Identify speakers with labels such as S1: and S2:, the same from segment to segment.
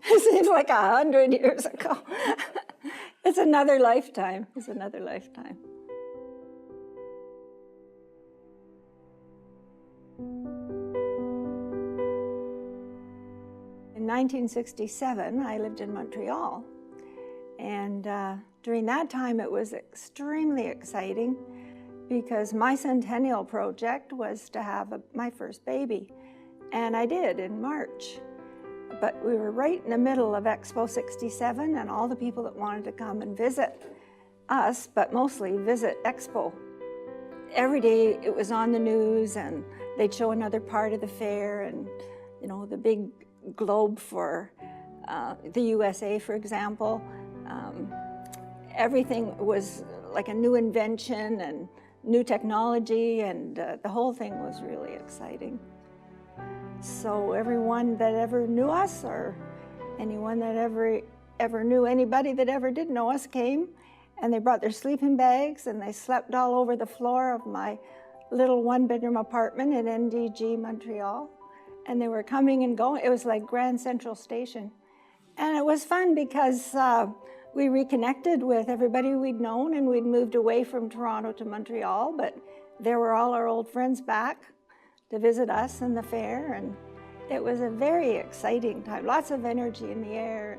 S1: It seems like 100 years ago. It's another lifetime. It's another lifetime. In 1967, I lived in Montreal. And during that time, it was extremely exciting because my Centennial project was to have my first baby. And I did in March. But we were right in the middle of Expo 67 and all the people that wanted to come and visit us, but mostly visit Expo. Every day it was on the news and they'd show another part of the fair and, you know, the big globe for the USA, for example. Everything was like a new invention and new technology, and the whole thing was really exciting. So everyone that ever knew us, or anyone that ever knew anybody that ever did know us, came, and they brought their sleeping bags and they slept all over the floor of my little one-bedroom apartment in NDG, Montreal. And they were coming and going. It was like Grand Central Station. And it was fun because we reconnected with everybody we'd known, and we'd moved away from Toronto to Montreal, but there were all our old friends back to visit us in the fair, and it was a very exciting time, lots of energy in the air,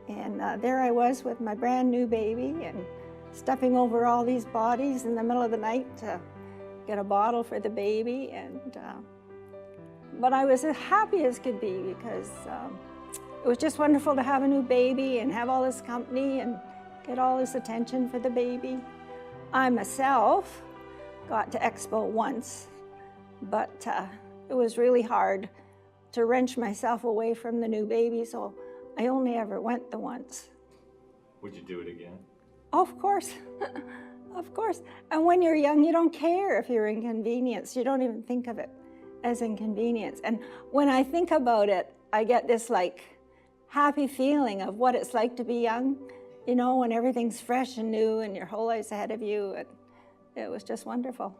S1: and there I was with my brand new baby and stepping over all these bodies in the middle of the night to get a bottle for the baby, but I was as happy as could be because it was just wonderful to have a new baby and have all this company and get all this attention for the baby. I myself got to Expo once, but it was really hard to wrench myself away from the new baby, so I only ever went the once.
S2: Would you do it again?
S1: Of course, of course. And when you're young, you don't care if you're inconvenienced. You don't even think of it as inconvenience. And when I think about it, I get this like happy feeling of what it's like to be young, you know, when everything's fresh and new and your whole life's ahead of you. It was just wonderful.